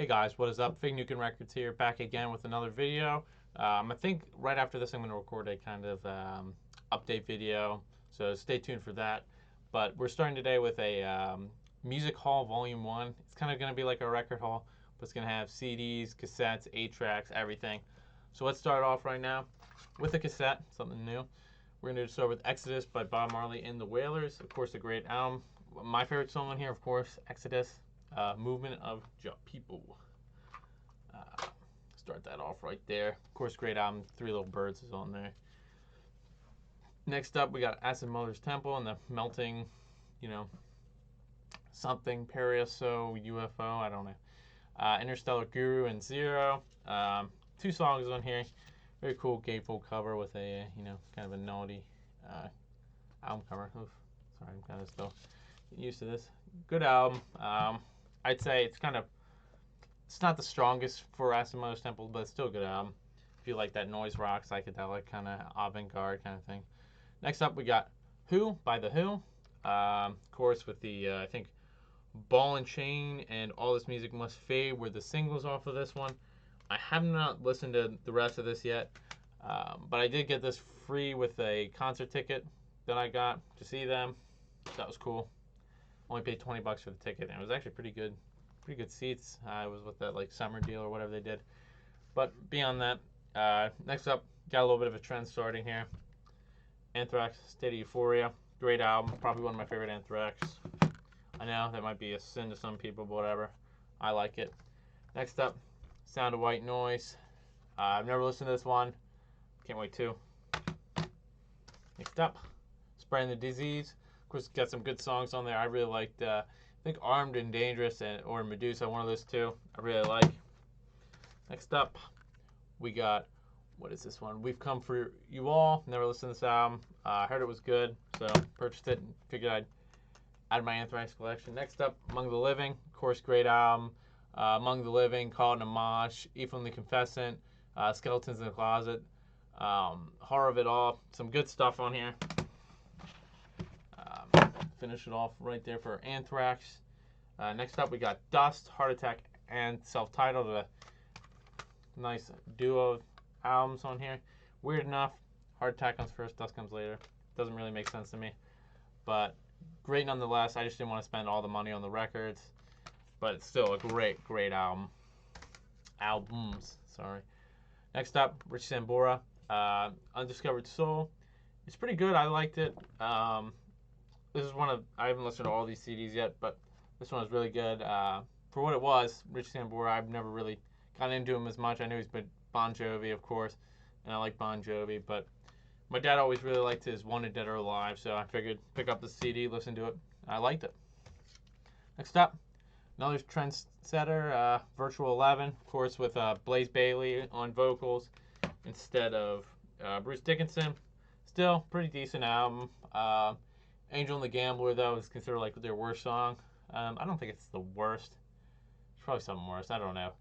Hey guys, what is up? Fig Nukin Records here, back again with another video. I think right after this I'm going to record a kind of update video, so stay tuned for that. But we're starting today with a Music Haul Volume 1. It's kind of going to be like a record haul, but it's going to have CDs, cassettes, 8-tracks, everything. So let's start off right now with a cassette, something new. We're going to start with Exodus by Bob Marley and the Wailers. Of course, a great album. My favorite song on here, of course, Exodus. Movement of People. Start that off right there. Of course, great album. Three Little Birds is on there. Next up, we got Acid Mother's Temple and the Melting, something, Paraiso, UFO, I don't know. Interstellar Guru and Zero. Two songs on here. Very cool gatefold cover with a, kind of a naughty album cover. Oof, sorry, I'm kind of still getting used to this. Good album. I'd say it's not the strongest for Acid Mother's Temple, but it's still a good album. If you like that noise rock, psychedelic, kind of avant-garde kind of thing. Next up, we got Who by The Who. Of course, with the, I think, Ball and Chain and All This Music Must Fade were the singles off of this one. I have not listened to the rest of this yet, but I did get this free with a concert ticket that I got to see them. That was cool. Only paid $20 for the ticket, and it was actually pretty good seats. I was with that like summer deal or whatever they did. But beyond that, next up, got a little bit of a trend starting here. Anthrax, State of Euphoria, great album, probably one of my favorite Anthrax. I know that might be a sin to some people, but whatever. I like it. Next up, Sound of White Noise. I've never listened to this one. Can't wait to. Next up, Spreading the Disease. Of course, got some good songs on there. I really liked, I think Armed and Dangerous or Medusa, one of those two. I really like. Next up, we got, what is this one? We've Come For You All. Never listened to this album. I heard it was good, so purchased it and figured I'd add my Anthrax collection. Next up, Among the Living. Of course, great album. Among the Living, Call It an Homage, Ephraim the Confessant, Skeletons in the Closet, Horror of It All. Some good stuff on here. Finish it off right there for Anthrax. Next up, we got Dust, Heart Attack, and Self-Titled. A nice duo of albums on here. Weird enough, Heart Attack comes first, Dust comes later. Doesn't really make sense to me. But great nonetheless. I just didn't want to spend all the money on the records. But it's still a great album. Sorry. Next up, Rich Sambora, Undiscovered Soul. It's pretty good. I liked it. This is I haven't listened to all these CDs yet, but this one was really good. For what it was, Rich Sambora, I've never really gotten into him as much. I knew he's been Bon Jovi, of course, and I like Bon Jovi, but my dad always really liked his Wanted Dead or Alive, so I figured pick up the CD, listen to it. I liked it. Next up, another trendsetter, Virtual 11, of course, with Blaze Bayley on vocals instead of Bruce Dickinson. Still, pretty decent album. Angel and the Gambler, though, is considered like their worst song. I don't think it's the worst. It's probably something worse. I don't know.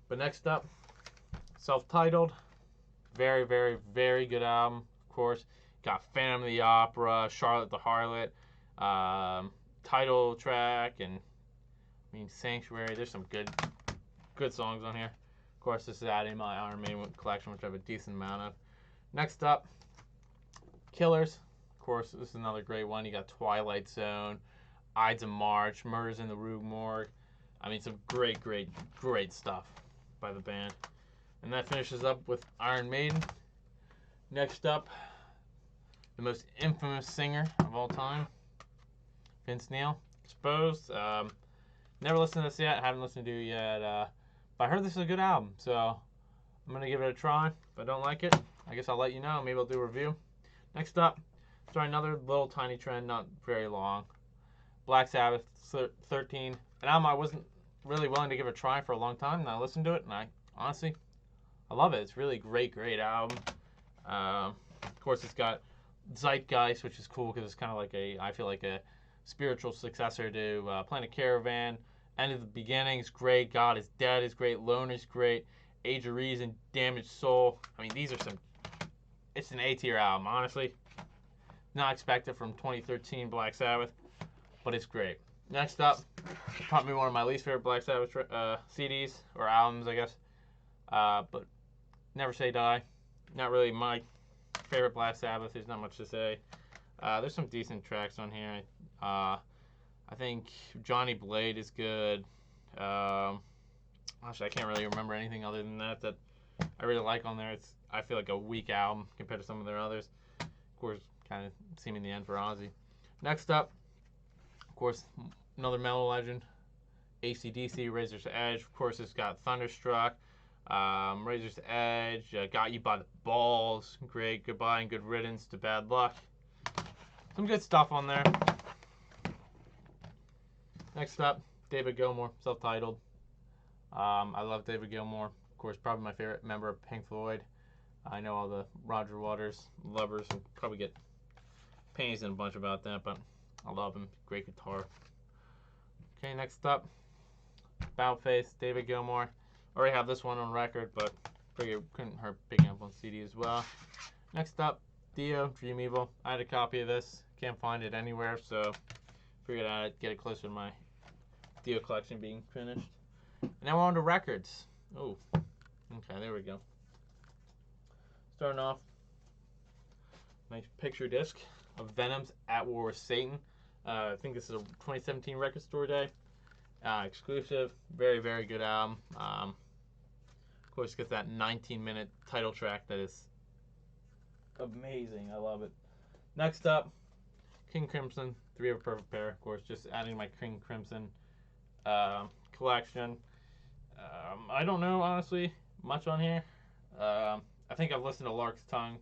But next up, Self-Titled. Very, very, very good album, of course. Got Phantom of the Opera, Charlotte the Harlot, title track, and Sanctuary. There's some good songs on here. Of course, this is adding my Iron Maiden collection, which I have a decent amount of. Next up, Killers. Of course, this is another great one. You got Twilight Zone, Ides of March, Murders in the Rue Morgue. Some great stuff by the band. And that finishes up with Iron Maiden. Next up, the most infamous singer of all time, Vince Neil, Exposed. Never listened to this yet. Haven't listened to it yet. But I heard this is a good album, so I'm going to give it a try. If I don't like it, I guess I'll let you know. Maybe I'll do a review. Next up, start another little tiny trend, not very long. Black Sabbath 13. An album I wasn't really willing to give a try for a long time, and I listened to it, and I love it. It's really great album. Of course, it's got Zeitgeist, which is cool because it's kind of like I feel like a spiritual successor to Planet Caravan. End of the Beginning is great. God is Dead is great. Lone is great. Age of Reason, Damaged Soul. These are it's an A-tier album, honestly. Not expected from 2013 Black Sabbath, but it's great. Next up, probably one of my least favorite Black Sabbath CDs or albums, I guess. But Never Say Die. Not really my favorite Black Sabbath. There's not much to say. There's some decent tracks on here. I think Johnny Blade is good. Actually, I can't really remember anything other than that I really like on there. I feel like a weak album compared to some of their others. Of course, kind of seeming the end for Ozzy. Next up, of course, another metal legend, AC/DC, Razor's Edge. Of course, it's got Thunderstruck, Razor's Edge, Got You by the Balls, Great Goodbye and Good Riddance to Bad Luck. Some good stuff on there. Next up, David Gilmour, self-titled. I love David Gilmour. Of course, probably my favorite member of Pink Floyd. I know all the Roger Waters lovers will probably get panties in a bunch about that, but I love him. Great guitar. Okay, next up, About-Face, David Gilmour. Already have this one on record, but figured it couldn't hurt picking up on CD as well. Next up, Dio, Dream Evil. I had a copy of this. Can't find it anywhere, so figured I'd get it closer to my Dio collection being finished. And now we're on to records. Oh, okay, there we go. Starting off, nice picture disc of Venom's At War with Satan. I think this is a 2017 Record Store Day. Exclusive. Very, very good album. Of course, gets that 19-minute title track that is amazing. I love it. Next up, King Crimson, Three of a Perfect Pair. Of course, just adding my King Crimson collection. I don't know, honestly, much on here. I think I've listened to Lark's Tongue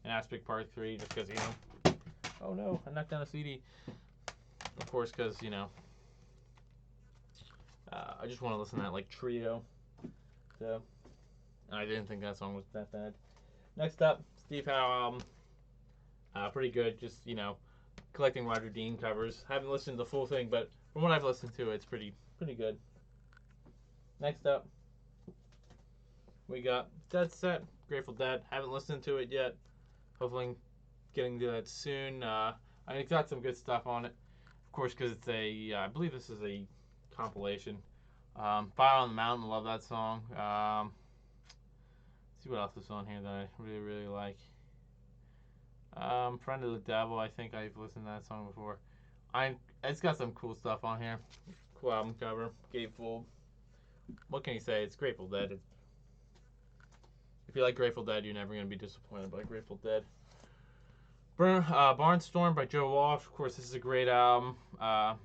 and Aspect Part 3 just because, oh no, I knocked down a CD. Of course, because, I just want to listen to that, like, Trio. So, and I didn't think that song was that bad. Next up, Steve Howe album. Pretty good, just, collecting Roger Dean covers. Haven't listened to the full thing, but from what I've listened to, it's pretty good. Next up, we got Dead Set, Grateful Dead. Haven't listened to it yet. Hopefully getting to that soon. It's got some good stuff on it. Of course, because it's I believe this is a compilation. Fire on the Mountain, love that song. Let's see what else is on here that I really, really like. Friend of the Devil, I think I've listened to that song before. It's got some cool stuff on here. Cool album cover, gatefold. What can you say? It's Grateful Dead. If you like Grateful Dead, you're never going to be disappointed by Grateful Dead. Barnstorm by Joe Walsh. Of course, this is a great album.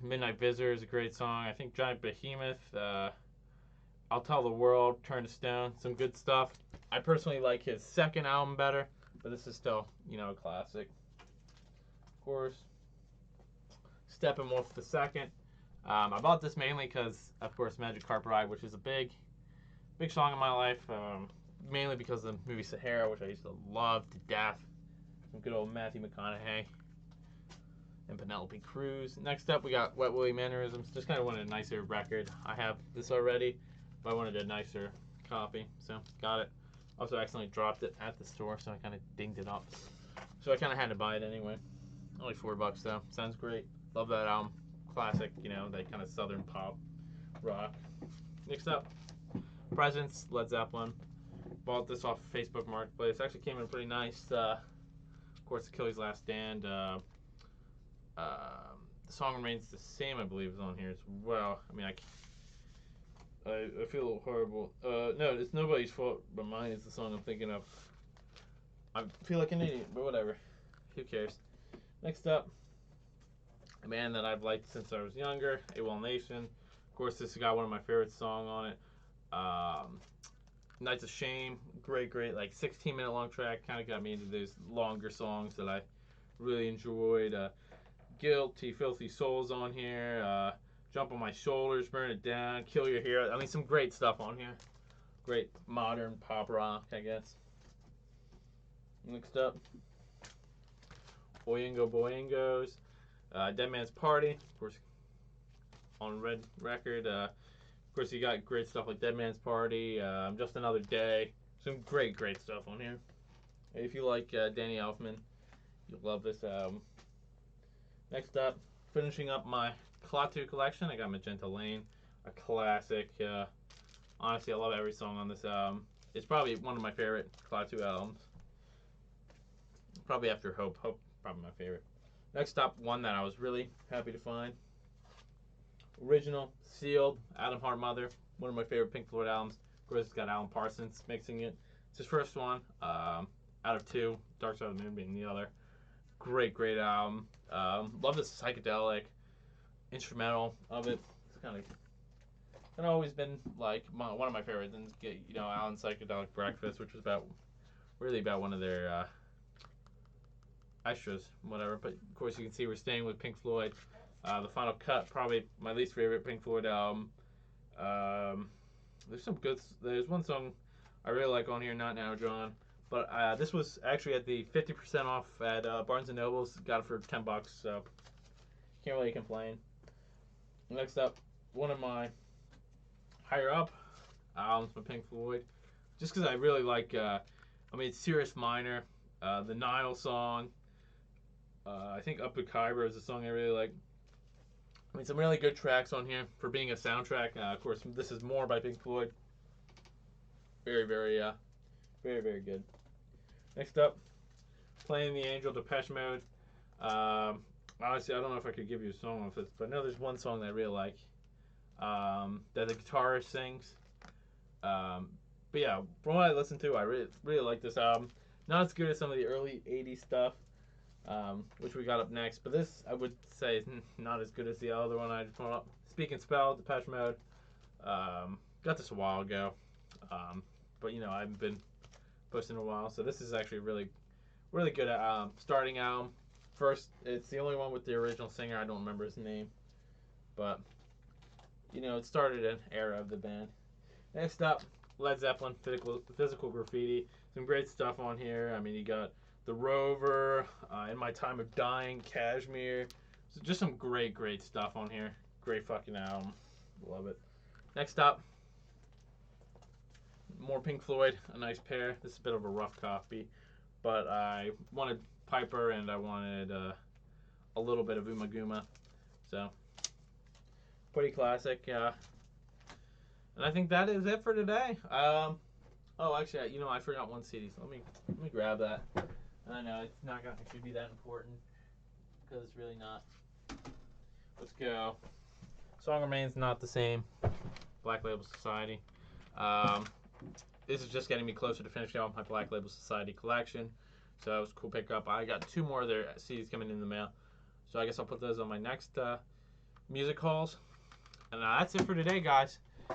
Midnight Visitor is a great song. I think Giant Behemoth. I'll Tell the World, Turn to Stone. Some good stuff. I personally like his second album better, but this is still, a classic. Of course, Steppenwolf the Second. I bought this mainly because, of course, Magic Carpet Ride, which is a big song in my life. Mainly because of the movie Sahara, which I used to love to death. Some good old Matthew McConaughey and Penelope Cruz. Next up, we got Wet Willie Mannerisms. Just kind of wanted a nicer record. I have this already, but I wanted a nicer copy, so got it. Also accidentally dropped it at the store, so I kind of dinged it up. So I kind of had to buy it anyway. Only $4 though. Sounds great. Love that album. Classic, that kind of southern pop rock. Next up, Presence, Led Zeppelin. Bought this off of Facebook Marketplace. Actually came in pretty nice. Of course, Achilles' Last Stand. The song Remains the Same, I believe, is on here as well. I feel a little horrible. No, it's nobody's fault but mine is the song I'm thinking of. I feel like an idiot, but whatever. Who cares? Next up, a band that I've liked since I was younger, AWOL Nation. Of course, this has got one of my favorite songs on it. Nights of Shame, great, like 16-minute long track. Kind of got me into those longer songs that I really enjoyed. Guilty, Filthy Souls on here. Jump on My Shoulders, Burn It Down, Kill Your Hero. Some great stuff on here. Great modern pop rock, I guess. Next up, Oingo Boingos, Dead Man's Party, of course, on Red Record. Of course, you got great stuff like Dead Man's Party, Just Another Day. Some great stuff on here. If you like Danny Elfman, you'll love this album. Next up, finishing up my Klaatu collection. I got Magenta Lane, a classic. Honestly, I love every song on this album. It's probably one of my favorite Klaatu albums. Probably after Hope. Hope, probably my favorite. Next up, one that I was really happy to find. Original, sealed, Adam Hart Mother. One of my favorite Pink Floyd albums. Of course, it's got Alan Parsons mixing it. It's his first one out of two. Dark Side of the Moon being the other. Great, great album. Love the psychedelic instrumental of it. It's kind of always been like one of my favorites. And you know, Alan's Psychedelic Breakfast, which was about one of their extras, whatever. But of course, you can see we're staying with Pink Floyd. The Final Cut, probably my least favorite Pink Floyd album. There's some good. There's one song I really like on here, Not Now, John. But this was actually at the 50% off at Barnes & Noble's. Got it for $10, so can't really complain. Next up, one of my higher up albums from Pink Floyd. Just because I really like, it's Sirius Minor, the Nile song. I think Up with Khyber is a song I really like. Some really good tracks on here for being a soundtrack. Of course, this is More by Pink Floyd. Very, very, very, very good. Next up, Playing the Angel, Depeche Mode. Honestly, I don't know if I could give you a song off this, but I know there's one song that I really like that the guitarist sings. But yeah, from what I listened to, I really, really like this album. Not as good as some of the early 80s stuff, which we got up next. But this, I would say, is not as good as the other one I just put up. Speak and Spell, Depeche Mode. Got this a while ago. But, you know, I haven't been posting in a while. So this is actually really, really good starting album. First, it's the only one with the original singer. I don't remember his name. But, you know, it started an era of the band. Next up, Led Zeppelin, Physical Graffiti. Some great stuff on here. You got The Rover, In My Time of Dying, Kashmir. So just some great, great stuff on here. Great fucking album. Love it. Next up, more Pink Floyd, A Nice Pair. This is a bit of a rough copy, but I wanted Piper and I wanted a little bit of Umaguma. So, pretty classic. And I think that is it for today. Oh, actually, you know, I forgot one CD. So let me grab that. I know it's not gonna actually be that important because it's really not. Let's go. Song Remains Not the Same. Black Label Society. This is just getting me closer to finishing off my Black Label Society collection. So that was a cool pickup. I got 2 more of their CDs coming in the mail. So I guess I'll put those on my next music hauls. And that's it for today, guys.